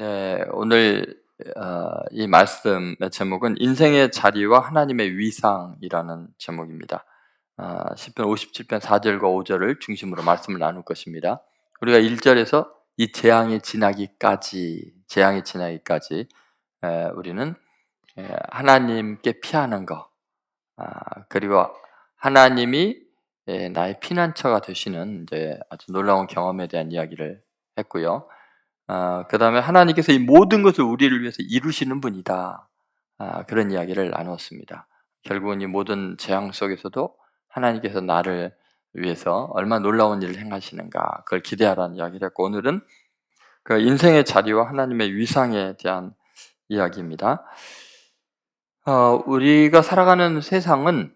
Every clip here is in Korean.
네, 오늘 이 말씀의 제목은 인생의 자리와 하나님의 위상이라는 제목입니다. 시편 57편 4절과 5절을 중심으로 말씀을 나눌 것입니다. 우리가 1절에서 이 재앙이 지나기까지 우리는 하나님께 피하는 것, 그리고 하나님이 나의 피난처가 되시는 이제 아주 놀라운 경험에 대한 이야기를 했고요. 그 다음에 하나님께서 이 모든 것을 우리를 위해서 이루시는 분이다. 그런 이야기를 나누었습니다. 결국은 이 모든 재앙 속에서도 하나님께서 나를 위해서 얼마나 놀라운 일을 행하시는가, 그걸 기대하라는 이야기를 했고, 오늘은 그 인생의 자리와 하나님의 위상에 대한 이야기입니다. 우리가 살아가는 세상은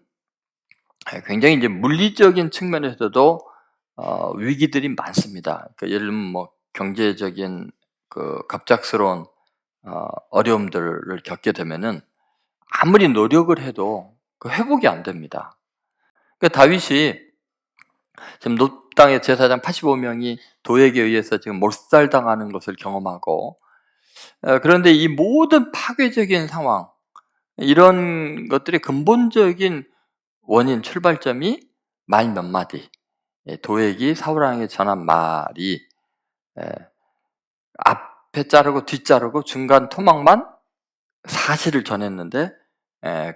굉장히 이제 물리적인 측면에서도 위기들이 많습니다. 그러니까 예를 들면 뭐 경제적인 그 갑작스러운 어려움들을 겪게 되면은 아무리 노력을 해도 그 회복이 안 됩니다. 그러니까 다윗이 지금 놋 땅의 제사장 85명이 도에게 의해서 지금 몰살당하는 것을 경험하고, 그런데 이 모든 파괴적인 상황, 이런 것들의 근본적인 원인, 출발점이 말 몇 마디, 도액이 사울왕에게 전한 말이 앞에 자르고 뒷자르고 중간 토막만 사실을 전했는데,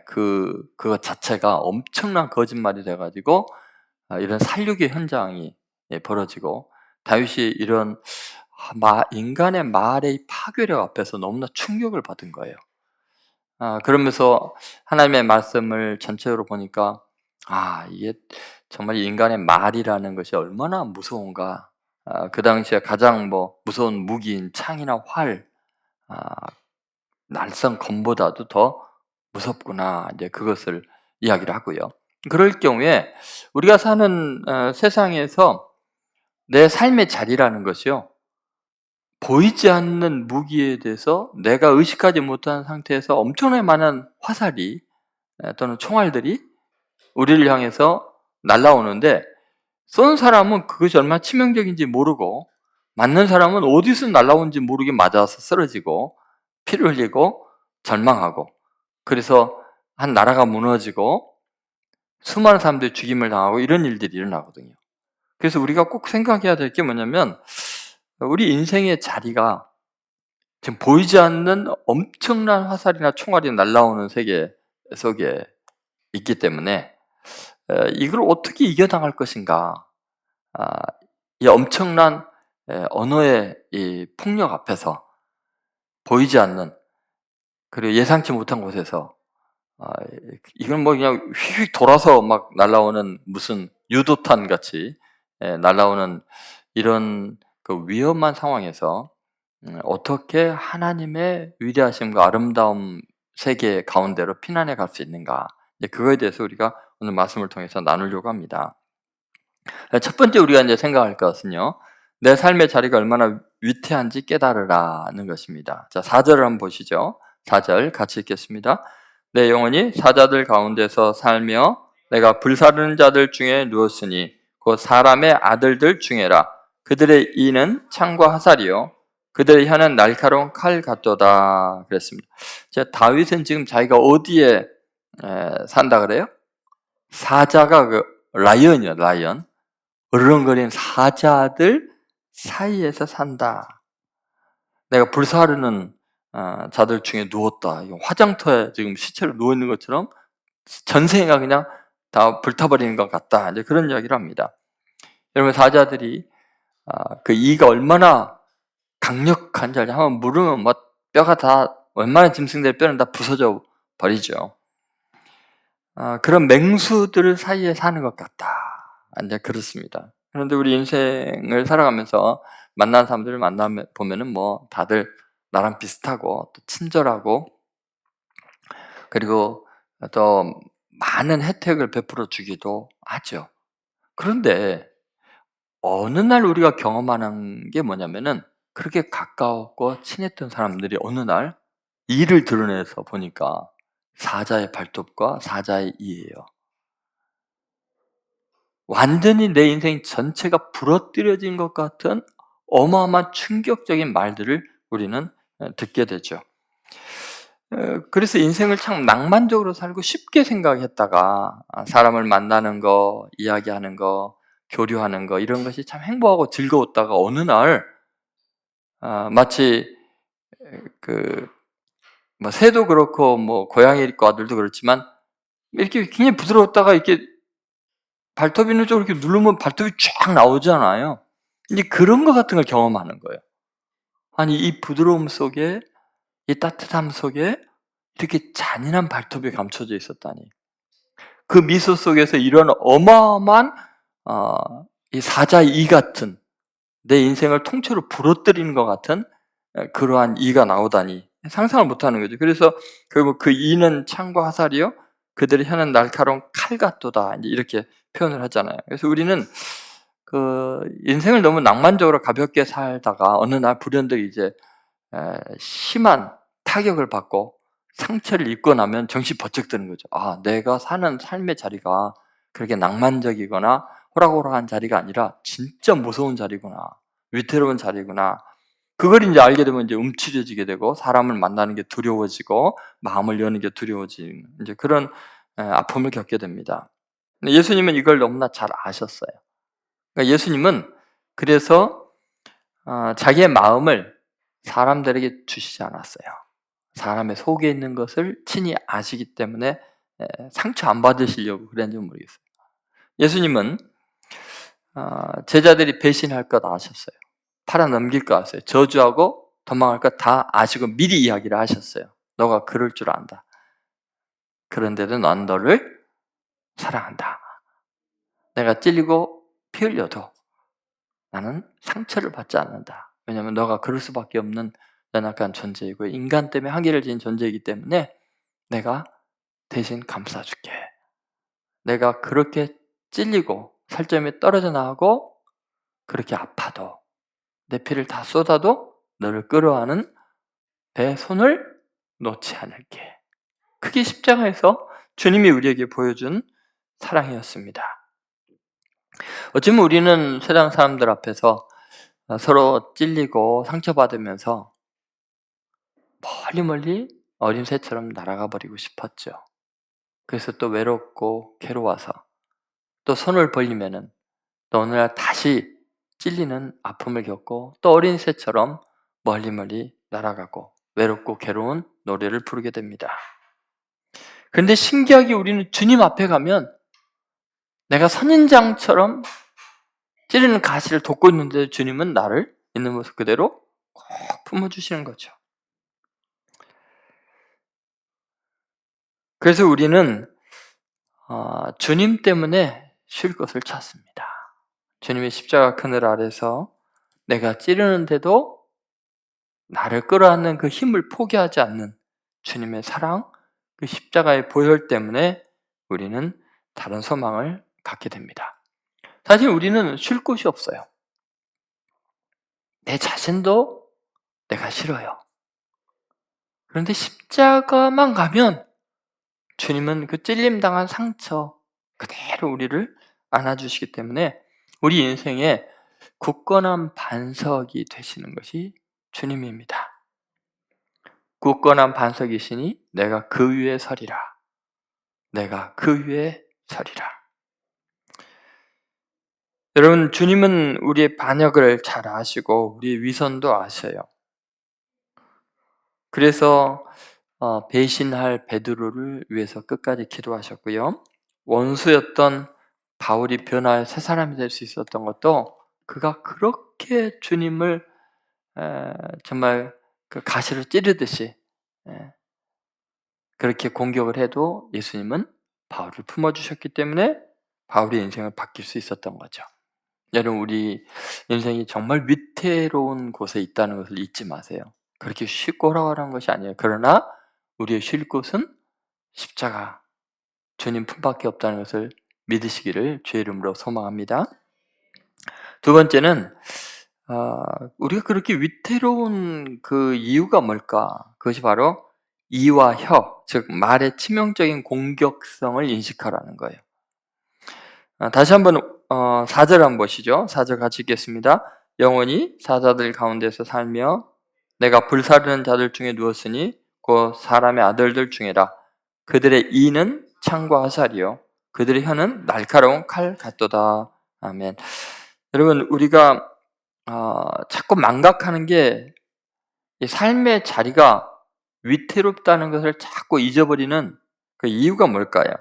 그것 자체가 엄청난 거짓말이 돼가지고 이런 살육의 현장이 벌어지고, 다윗이 이런 인간의 말의 파괴력 앞에서 너무나 충격을 받은 거예요. 그러면서 하나님의 말씀을 전체적으로 보니까 이게 정말 인간의 말이라는 것이 얼마나 무서운가. 그 당시에 가장 무서운 무기인 창이나 활, 날선 검보다도 더 무섭구나. 이제 그것을 이야기를 하고요. 그럴 경우에 우리가 사는 세상에서 내 삶의 자리라는 것이요, 보이지 않는 무기에 대해서 내가 의식하지 못한 상태에서 엄청나게 많은 화살이 또는 총알들이 우리를 향해서 날아오는데, 쏜 사람은 그것이 얼마나 치명적인지 모르고, 맞는 사람은 어디서 날아온지 모르게 맞아서 쓰러지고 피를 흘리고 절망하고, 그래서 한 나라가 무너지고 수많은 사람들이 죽임을 당하고 이런 일들이 일어나거든요. 그래서 우리가 꼭 생각해야 될 게 뭐냐면, 우리 인생의 자리가 지금 보이지 않는 엄청난 화살이나 총알이 날아오는 세계 속에 있기 때문에 이걸 어떻게 이겨나갈 것인가. 이 엄청난 언어의 이 폭력 앞에서 보이지 않는, 그리고 예상치 못한 곳에서 이건 그냥 휙휙 돌아서 막 날아오는 무슨 유도탄 같이 날아오는 이런 그 위험한 상황에서 어떻게 하나님의 위대하심과 아름다움 세계 가운데로 피난해 갈 수 있는가, 그거에 대해서 우리가 오늘 말씀을 통해서 나누려고 합니다. 첫 번째 우리가 이제 생각할 것은요, 내 삶의 자리가 얼마나 위태한지 깨달으라는 것입니다. 자, 4절을 한번 보시죠. 4절 같이 읽겠습니다. 내 영혼이 사자들 가운데서 살며 내가 불사르는 자들 중에 누웠으니 곧 사람의 아들들 중에라. 그들의 이는 창과 화살이요 그들의 혀는 날카로운 칼 같도다. 그랬습니다. 자, 다윗은 지금 자기가 어디에 산다 그래요? 사자가 라이언이요, 라이언. 으르렁거리는 사자들 사이에서 산다. 내가 불사르는 자들 중에 누웠다. 화장터에 지금 시체로 누워 있는 것처럼 전생애가 그냥 다 불타버리는 것 같다. 이제 그런 이야기를 합니다. 여러분, 사자들이 그 이가 얼마나 강력한지 알죠? 한번 물으면 뼈가 다, 웬만한 짐승들의 뼈는 다 부서져 버리죠. 그런 맹수들 사이에 사는 것 같다. 이제 그렇습니다. 그런데 우리 인생을 살아가면서 만난 사람들을 보면은 다들 나랑 비슷하고 또 친절하고, 그리고 또 많은 혜택을 베풀어 주기도 하죠. 그런데 어느 날 우리가 경험하는 게 뭐냐면은, 그렇게 가까웠고 친했던 사람들이 어느 날 이를 드러내서 보니까 사자의 발톱과 사자의 이예요. 완전히 내 인생 전체가 부러뜨려진 것 같은 어마어마한 충격적인 말들을 우리는 듣게 되죠. 그래서 인생을 참 낭만적으로 살고 쉽게 생각했다가 사람을 만나는 거, 이야기하는 거, 교류하는 거 이런 것이 참 행복하고 즐거웠다가 어느 날 마치 새도 그렇고 고양이 있고 아들도 그렇지만 이렇게 굉장히 부드러웠다가 이렇게 발톱 있는 쪽으로 이렇게 누르면 발톱이 쫙 나오잖아요. 이제 그런 것 같은 걸 경험하는 거예요. 아니 이 부드러움 속에 이 따뜻함 속에 이렇게 잔인한 발톱이 감춰져 있었다니. 그 미소 속에서 이런 어마어마한 이 사자 이 같은 내 인생을 통째로 부러뜨리는 것 같은 그러한 이가 나오다니 상상을 못하는 거죠. 그래서 결국 그 이는 창과 화살이요 그들의 혀는 날카로운 칼 같도다 이렇게 표현을 하잖아요. 그래서 우리는 그 인생을 너무 낭만적으로 가볍게 살다가 어느 날 불현듯 이제 심한 타격을 받고 상처를 입고 나면 정신 번쩍 드는 거죠. 내가 사는 삶의 자리가 그렇게 낭만적이거나 호락호락한 자리가 아니라 진짜 무서운 자리구나. 위태로운 자리구나. 그걸 이제 알게 되면 이제 움츠려지게 되고 사람을 만나는 게 두려워지고 마음을 여는 게 두려워지는 이제 그런 아픔을 겪게 됩니다. 예수님은 이걸 너무나 잘 아셨어요. 그러니까 예수님은 그래서 자기의 마음을 사람들에게 주시지 않았어요. 사람의 속에 있는 것을 친히 아시기 때문에 상처 안 받으시려고 그랬는지 모르겠어요. 예수님은 제자들이 배신할 것 아셨어요. 팔아넘길 것 아셨어요. 저주하고 도망갈 것 다 아시고 미리 이야기를 하셨어요. 너가 그럴 줄 안다. 그런데도 난 너를 사랑한다. 내가 찔리고 피 흘려도 나는 상처를 받지 않는다. 왜냐하면 너가 그럴 수밖에 없는 연약한 존재이고 인간 때문에 한계를 지닌 존재이기 때문에 내가 대신 감싸줄게. 내가 그렇게 찔리고 살점이 떨어져 나가고 그렇게 아파도 내 피를 다 쏟아도 너를 끌어안은 내 손을 놓지 않을게. 그게 십자가에서 주님이 우리에게 보여준 사랑이었습니다. 어쩌면 우리는 세상 사람들 앞에서 서로 찔리고 상처받으면서 멀리 어린 새처럼 날아가 버리고 싶었죠. 그래서 또 외롭고 괴로워서 또 손을 벌리면은 또 어느 날 다시 찔리는 아픔을 겪고 또 어린 새처럼 멀리 날아가고 외롭고 괴로운 노래를 부르게 됩니다. 그런데 신기하게 우리는 주님 앞에 가면 내가 선인장처럼 찌르는 가시를 돕고 있는데 주님은 나를 있는 모습 그대로 꼭 품어주시는 거죠. 그래서 우리는 주님 때문에 쉴 것을 찾습니다. 주님의 십자가 그늘 아래서 내가 찌르는데도 나를 끌어안는 그 힘을 포기하지 않는 주님의 사랑, 그 십자가의 보혈 때문에 우리는 다른 소망을 갖게 됩니다. 사실 우리는 쉴 곳이 없어요. 내 자신도 내가 싫어요. 그런데 십자가만 가면 주님은 그 찔림당한 상처 그대로 우리를 안아주시기 때문에 우리 인생에 굳건한 반석이 되시는 것이 주님입니다. 굳건한 반석이시니 내가 그 위에 서리라. 내가 그 위에 서리라. 여러분, 주님은 우리의 반역을 잘 아시고 우리의 위선도 아셔요. 그래서 배신할 베드로를 위해서 끝까지 기도하셨고요. 원수였던 바울이 변화해 새 사람이 될 수 있었던 것도 그가 그렇게 주님을 정말 그 가시를 찌르듯이 그렇게 공격을 해도 예수님은 바울을 품어주셨기 때문에 바울의 인생을 바뀔 수 있었던 거죠. 여러분, 우리 인생이 정말 위태로운 곳에 있다는 것을 잊지 마세요. 그렇게 쉽고 호락호락한 것이 아니에요. 그러나 우리의 쉴 곳은 십자가, 주님 품밖에 없다는 것을 믿으시기를 주의 이름으로 소망합니다. 두 번째는 우리가 그렇게 위태로운 그 이유가 뭘까? 그것이 바로 이와 혀, 즉 말의 치명적인 공격성을 인식하라는 거예요. 다시 한번 4절 한번 보시죠. 4절 같이 읽겠습니다. 영원히 사자들 가운데서 살며 내가 불사르는 자들 중에 누웠으니 곧 사람의 아들들 중에라. 그들의 이는 창과 화살이요 그들의 혀는 날카로운 칼 같도다. 아멘. 여러분, 우리가 자꾸 망각하는 게 이 삶의 자리가 위태롭다는 것을 자꾸 잊어버리는 그 이유가 뭘까요?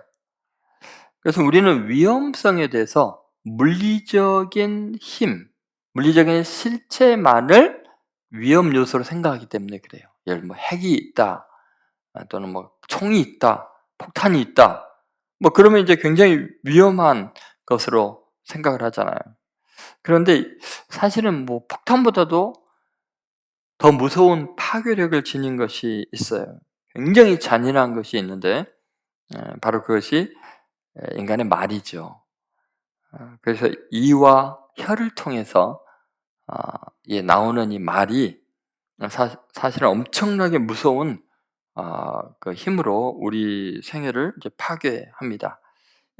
그래서 우리는 위험성에 대해서 물리적인 힘, 물리적인 실체만을 위험 요소로 생각하기 때문에 그래요. 예를 들면 뭐 핵이 있다, 또는 뭐 총이 있다, 폭탄이 있다. 뭐 그러면 이제 굉장히 위험한 것으로 생각을 하잖아요. 그런데 사실은 뭐 폭탄보다도 더 무서운 파괴력을 지닌 것이 있어요. 굉장히 잔인한 것이 있는데 바로 그것이 인간의 말이죠. 그래서 이와 혀를 통해서 나오는 이 말이 사실은 엄청나게 무서운 그 힘으로 우리 생애를 이제 파괴합니다.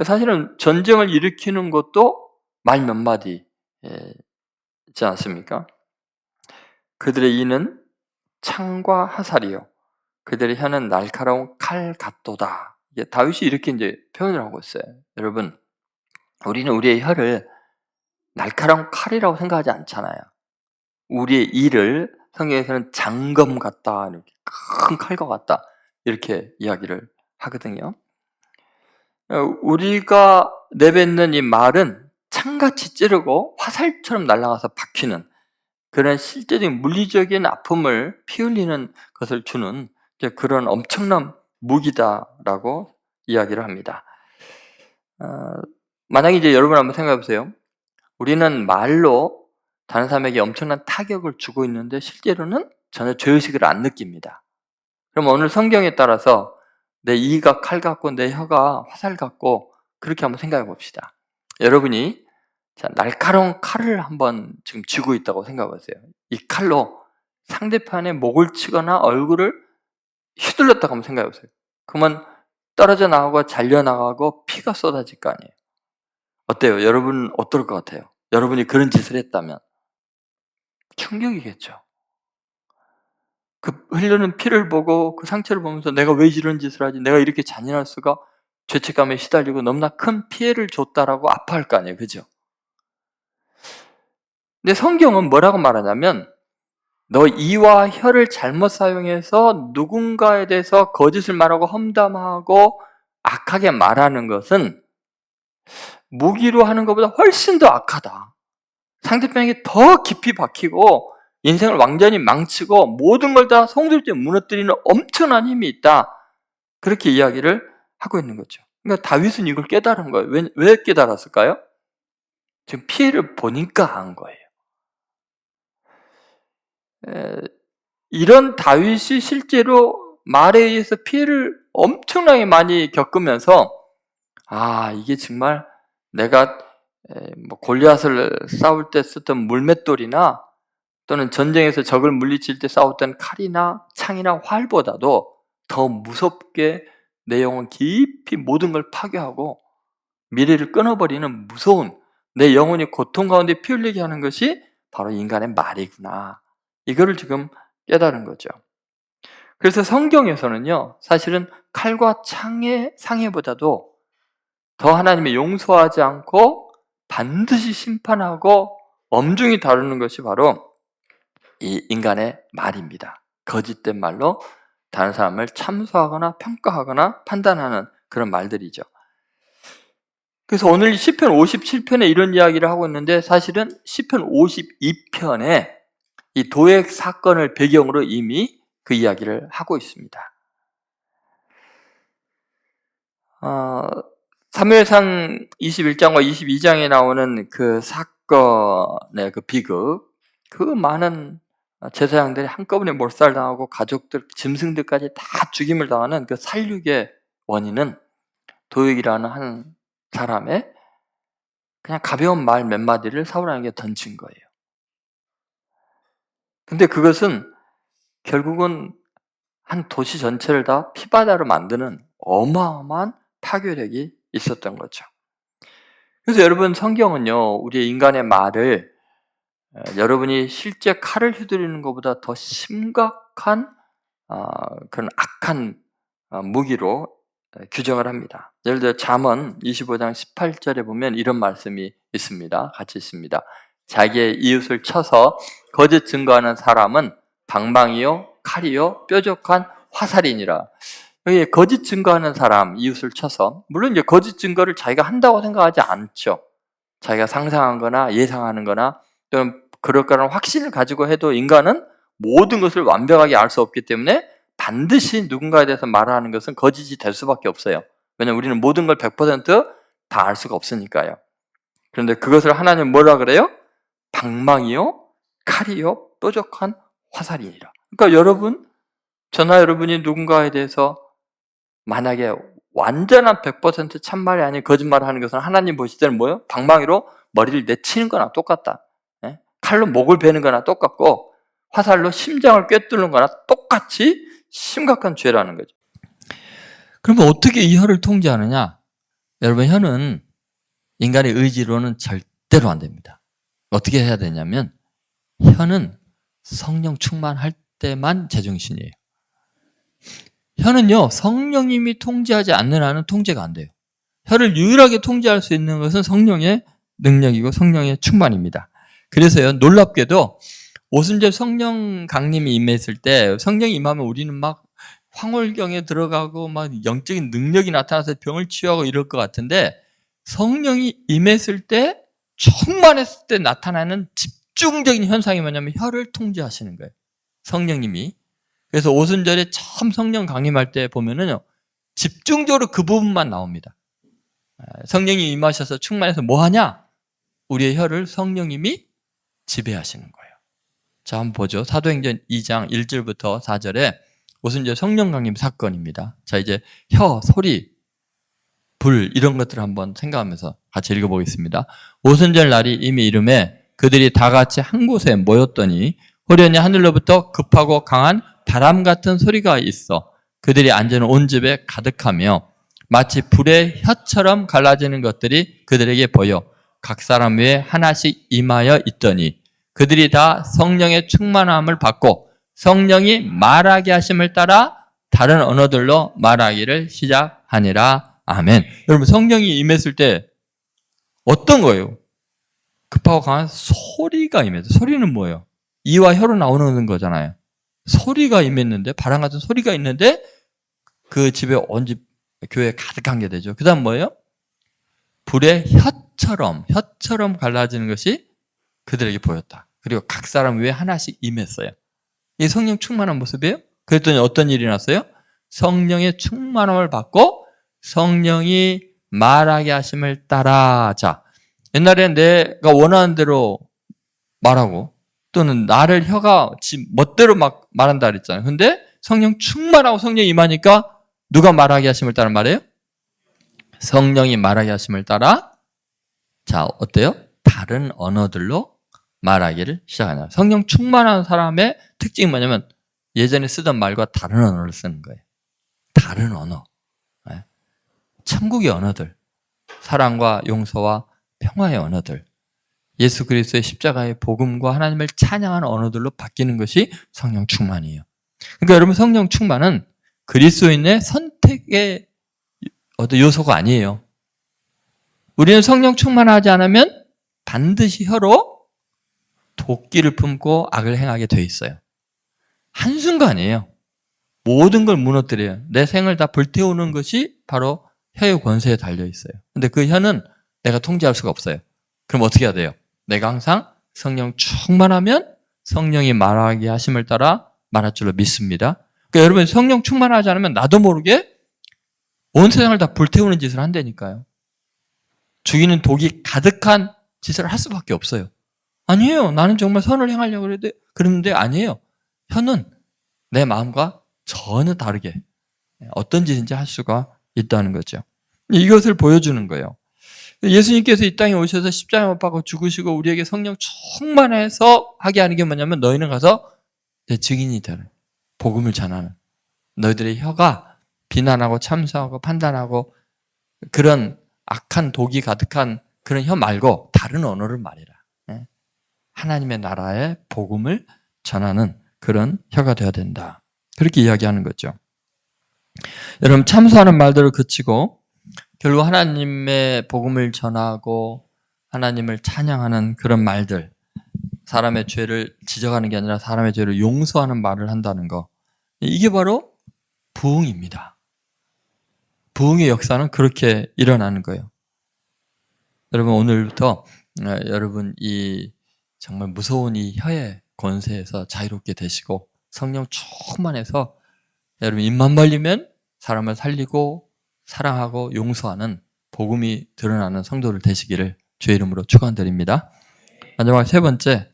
사실은 전쟁을 일으키는 것도 말 몇 마디 있지 않습니까? 그들의 이는 창과 화살이요 그들의 혀는 날카로운 칼 같도다. 이게 다윗이 이렇게 이제 표현을 하고 있어요. 여러분, 우리는 우리의 혀를 날카로운 칼이라고 생각하지 않잖아요. 우리의 이를 성경에서는 장검 같다, 이렇게 큰 칼과 같다, 이렇게 이야기를 하거든요. 우리가 내뱉는 이 말은 창같이 찌르고 화살처럼 날아가서 박히는 그런 실제적인 물리적인 아픔을 피 흘리는 것을 주는 그런 엄청난 무기다라고 이야기를 합니다. 만약에 이제 여러분 한번 생각해 보세요. 우리는 말로 다른 사람에게 엄청난 타격을 주고 있는데 실제로는 전혀 죄의식을 안 느낍니다. 그럼 오늘 성경에 따라서 내 이가 칼 같고 내 혀가 화살 같고 그렇게 한번 생각해 봅시다. 여러분이 날카로운 칼을 한번 지금 쥐고 있다고 생각해 보세요. 이 칼로 상대편의 목을 치거나 얼굴을 휘둘렀다고 한번 생각해 보세요. 그러면 떨어져 나가고 잘려나가고 피가 쏟아질 거 아니에요. 어때요? 여러분 어떨 것 같아요? 여러분이 그런 짓을 했다면 충격이겠죠. 그 흘리는 피를 보고 그 상처를 보면서 내가 왜 이런 짓을 하지? 내가 이렇게 잔인할 수가? 죄책감에 시달리고 너무나 큰 피해를 줬다라고 아파할 거 아니에요. 그죠? 근데 성경은 뭐라고 말하냐면 너 이와 혀를 잘못 사용해서 누군가에 대해서 거짓을 말하고 험담하고 악하게 말하는 것은 무기로 하는 것보다 훨씬 더 악하다. 상대편에게 더 깊이 박히고 인생을 완전히 망치고 모든 걸 다 송두리째 무너뜨리는 엄청난 힘이 있다. 그렇게 이야기를 하고 있는 거죠. 그러니까 다윗은 이걸 깨달은 거예요. 왜 깨달았을까요? 지금 피해를 보니까 한 거예요. 이런 다윗이 실제로 말에 의해서 피해를 엄청나게 많이 겪으면서 이게 정말 내가 뭐 골리앗을 싸울 때 썼던 물맷돌이나 또는 전쟁에서 적을 물리칠 때 싸웠던 칼이나 창이나 활보다도 더 무섭게 내 영혼 깊이 모든 걸 파괴하고 미래를 끊어버리는 무서운 내 영혼이 고통 가운데 피 흘리게 하는 것이 바로 인간의 말이구나. 이거를 지금 깨달은 거죠. 그래서 성경에서는요, 사실은 칼과 창의 상해보다도 더 하나님의 용서하지 않고 반드시 심판하고 엄중히 다루는 것이 바로 이 인간의 말입니다. 거짓된 말로 다른 사람을 참소하거나 평가하거나 판단하는 그런 말들이죠. 그래서 오늘 시편 57편에 이런 이야기를 하고 있는데 사실은 시편 52편에 이 도액 사건을 배경으로 이미 그 이야기를 하고 있습니다. 사무엘상 21장과 22장에 나오는 그 사건의 그 비극, 그 많은 제사장들이 한꺼번에 몰살당하고 가족들, 짐승들까지 다 죽임을 당하는 그 살육의 원인은 도액이라는 한 사람의 그냥 가벼운 말 몇 마디를 사울왕에게 던진 거예요. 근데 그것은 결국은 한 도시 전체를 다 피바다로 만드는 어마어마한 파괴력이 있었던 거죠. 그래서 여러분 성경은요, 우리 인간의 말을 여러분이 실제 칼을 휘두르는 것보다 더 심각한 그런 악한 무기로 규정을 합니다. 예를 들어 잠언 25장 18절에 보면 이런 말씀이 있습니다. 같이 있습니다. 자기의 이웃을 쳐서 거짓 증거하는 사람은 방망이요 칼이요 뾰족한 화살이니라. 여기 거짓 증거하는 사람, 이웃을 쳐서, 물론 이제 거짓 증거를 자기가 한다고 생각하지 않죠. 자기가 상상한 거나 예상하는 거나 또는 그럴 거라는 확신을 가지고 해도 인간은 모든 것을 완벽하게 알 수 없기 때문에 반드시 누군가에 대해서 말하는 것은 거짓이 될 수밖에 없어요. 왜냐하면 우리는 모든 걸 100% 다 알 수가 없으니까요. 그런데 그것을 하나님 뭐라 그래요? 방망이요, 칼이요, 뾰족한 화살이니라. 그러니까 여러분, 저나 여러분이 누군가에 대해서 만약에 완전한 100% 참말이 아닌 거짓말을 하는 것은 하나님 보실 때는 뭐예요? 방망이로 머리를 내치는 거나 똑같다. 칼로 목을 베는 거나 똑같고 화살로 심장을 꿰뚫는 거나 똑같이 심각한 죄라는 거죠. 그러면 어떻게 이 혀를 통제하느냐? 여러분, 혀는 인간의 의지로는 절대로 안 됩니다. 어떻게 해야 되냐면 혀는 성령 충만할 때만 제정신이에요. 혀는요, 성령님이 통제하지 않는 한은 통제가 안 돼요. 혀를 유일하게 통제할 수 있는 것은 성령의 능력이고 성령의 충만입니다. 그래서요, 놀랍게도 오순절 성령 강림이 임했을 때 성령이 임하면 우리는 막 황홀경에 들어가고 막 영적인 능력이 나타나서 병을 치유하고 이럴 것 같은데 성령이 임했을 때 충만했을 때 나타나는 집중적인 현상이 뭐냐면 혀를 통제하시는 거예요. 성령님이. 그래서 오순절에 처음 성령 강림할 때 보면은요, 집중적으로 그 부분만 나옵니다. 성령이 임하셔서 충만해서 뭐 하냐? 우리의 혀를 성령님이 지배하시는 거예요. 자, 한번 보죠. 사도행전 2장 1절부터 4절에 오순절 성령 강림 사건입니다. 자, 이제 혀, 소리, 불 이런 것들을 한번 생각하면서 같이 읽어보겠습니다. 오순절 날이 이미 이름에 그들이 다 같이 한 곳에 모였더니 호련히 하늘로부터 급하고 강한 바람 같은 소리가 있어 그들이 앉은 온 집에 가득하며 마치 불의 혀처럼 갈라지는 것들이 그들에게 보여 각 사람 위에 하나씩 임하여 있더니 그들이 다 성령의 충만함을 받고 성령이 말하게 하심을 따라 다른 언어들로 말하기를 시작하니라. 아멘. 여러분, 성령이 임했을 때 어떤 거예요? 급하고 강한 소리가 임했어요. 소리는 뭐예요? 이와 혀로 나오는 거잖아요. 소리가 임했는데, 바람 같은 소리가 있는데 그 집에 온 집 교회에 가득한 게 되죠. 그 다음 뭐예요? 불의 혀처럼 갈라지는 것이 그들에게 보였다. 그리고 각 사람 위에 하나씩 임했어요. 이게 성령 충만한 모습이에요? 그랬더니 어떤 일이 났어요? 성령의 충만함을 받고 성령이 말하게 하심을 따라. 자, 옛날에 내가 원하는 대로 말하고 또는 나를 혀가 지 멋대로 막 말한다 그랬잖아요. 근데 성령 충만하고 성령이 임하니까 누가 말하게 하심을 따라 말해요? 성령이 말하게 하심을 따라. 자, 어때요? 다른 언어들로 말하기를 시작하냐. 성령 충만한 사람의 특징이 뭐냐면 예전에 쓰던 말과 다른 언어를 쓰는 거예요. 다른 언어. 천국의 언어들. 사랑과 용서와 평화의 언어들. 예수 그리스도의 십자가의 복음과 하나님을 찬양하는 언어들로 바뀌는 것이 성령 충만이에요. 그러니까 여러분, 성령 충만은 그리스도인의 선택의 어떤 요소가 아니에요. 우리는 성령 충만하지 않으면 반드시 혀로 도끼를 품고 악을 행하게 돼 있어요. 한순간이에요. 모든 걸 무너뜨려요. 내 생을 다 불태우는 것이 바로 혀의 권세에 달려 있어요. 근데 그 혀는 내가 통제할 수가 없어요. 그럼 어떻게 해야 돼요? 내가 항상 성령 충만하면 성령이 말하게 하심을 따라 말할 줄로 믿습니다. 그러니까 여러분, 성령 충만하지 않으면 나도 모르게 온 세상을 다 불태우는 짓을 한다니까요. 죽이는 독이 가득한 짓을 할 수밖에 없어요. 아니에요. 나는 정말 선을 행하려고 그러는데 아니에요. 혀는 내 마음과 전혀 다르게 어떤 짓인지 할 수가 있다는 거죠. 이것을 보여주는 거예요. 예수님께서 이 땅에 오셔서 십자가에 못 박고 죽으시고 우리에게 성령 충만해서 하게 하는 게 뭐냐면 너희는 가서 내 증인이 되라. 복음을 전하는. 너희들의 혀가 비난하고 참소하고 판단하고 그런 악한 독이 가득한 그런 혀 말고 다른 언어를 말해라. 하나님의 나라의 복음을 전하는 그런 혀가 되어야 된다. 그렇게 이야기하는 거죠. 여러분, 참소하는 말들을 그치고 결국 하나님의 복음을 전하고 하나님을 찬양하는 그런 말들, 사람의 죄를 지적하는 게 아니라 사람의 죄를 용서하는 말을 한다는 거, 이게 바로 부흥입니다. 부흥의 역사는 그렇게 일어나는 거예요. 여러분, 오늘부터 여러분 이 정말 무서운 이 혀의 권세에서 자유롭게 되시고 성령 충만해서 여러분 입만 벌리면 사람을 살리고 사랑하고 용서하는 복음이 드러나는 성도들 되시기를 주의 이름으로 축원드립니다. 마지막 세 번째,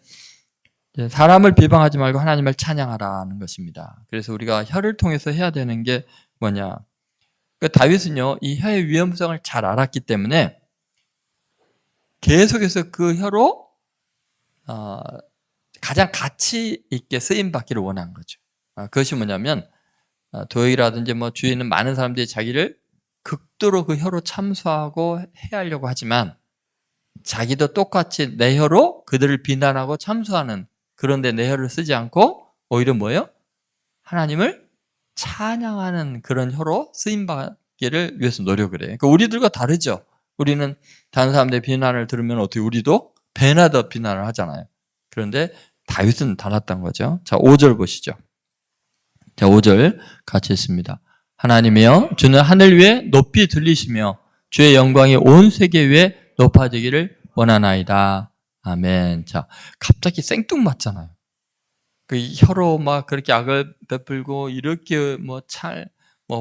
사람을 비방하지 말고 하나님을 찬양하라는 것입니다. 그래서 우리가 혀를 통해서 해야 되는 게 뭐냐? 다윗은요, 이 혀의 위험성을 잘 알았기 때문에 계속해서 그 혀로 가장 가치 있게 쓰임 받기를 원한 거죠. 그것이 뭐냐면 도역이라든지 뭐 주위에 있는 많은 사람들이 자기를 극도로 그 혀로 참소하고 해하려고 하지만 자기도 똑같이 내 혀로 그들을 비난하고 참소하는, 그런데 내 혀를 쓰지 않고 오히려 뭐예요? 하나님을 찬양하는 그런 혀로 쓰임받기를 위해서 노력을 해요. 그러니까 우리들과 다르죠. 우리는 다른 사람들의 비난을 들으면 어떻게 우리도 배나 더 비난을 하잖아요. 그런데 다윗은 달랐던 거죠. 자, 5절 보시죠. 자, 5절 같이 읽습니다. 하나님이여, 주는 하늘 위에 높이 들리시며 주의 영광이 온 세계 위에 높아지기를 원하나이다. 아멘. 자, 갑자기 생뚱맞잖아요. 그 혀로 막 그렇게 악을 베풀고 이렇게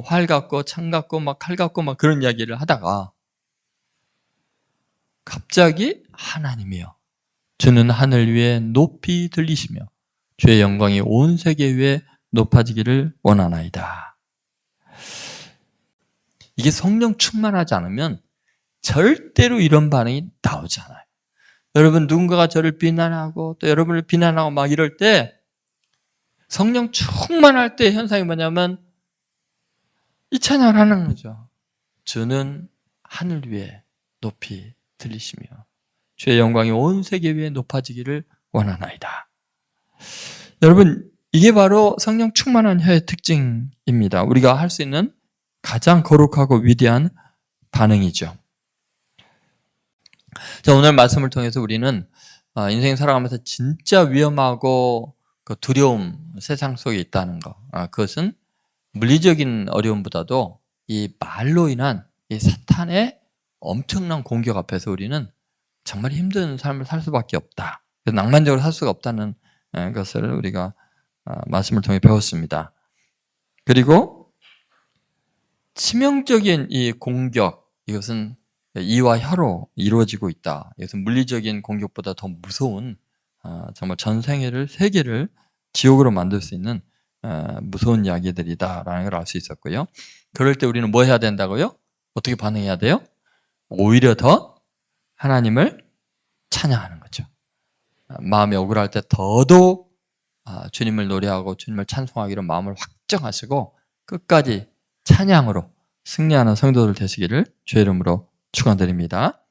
활 같고 창 같고 막 칼 같고 막 그런 이야기를 하다가 갑자기 하나님이여, 주는 하늘 위에 높이 들리시며 주의 영광이 온 세계 위에 높아지기를 원하나이다. 이게 성령 충만하지 않으면 절대로 이런 반응이 나오지 않아요. 여러분, 누군가가 저를 비난하고 또 여러분을 비난하고 막 이럴 때 성령 충만할 때 현상이 뭐냐면 이 찬양을 하는 거죠. 주는 하늘 위에 높이 들리시며 주의 영광이 온 세계 위에 높아지기를 원하나이다. 여러분, 이게 바로 성령 충만한 혀의 특징입니다. 우리가 할 수 있는 가장 거룩하고 위대한 반응이죠. 자, 오늘 말씀을 통해서 우리는 인생 살아가면서 진짜 위험하고 그 두려움, 세상 속에 있다는 거, 그것은 물리적인 어려움보다도 이 말로 인한 이 사탄의 엄청난 공격 앞에서 우리는 정말 힘든 삶을 살 수밖에 없다. 그래서 낭만적으로 살 수가 없다는 것을 우리가 말씀을 통해 배웠습니다. 그리고 치명적인 이 공격, 이것은 이와 혀로 이루어지고 있다. 이것은 물리적인 공격보다 더 무서운 정말 전 세계를 지옥으로 만들 수 있는 무서운 이야기들이다라는 걸 알 수 있었고요. 그럴 때 우리는 뭐 해야 된다고요? 어떻게 반응해야 돼요? 오히려 더 하나님을 찬양하는 거죠. 마음이 억울할 때 더더욱 주님을 노래하고 주님을 찬송하기로 마음을 확정하시고 끝까지 찬양으로 승리하는 성도들 되시기를 주의 이름으로 축원드립니다.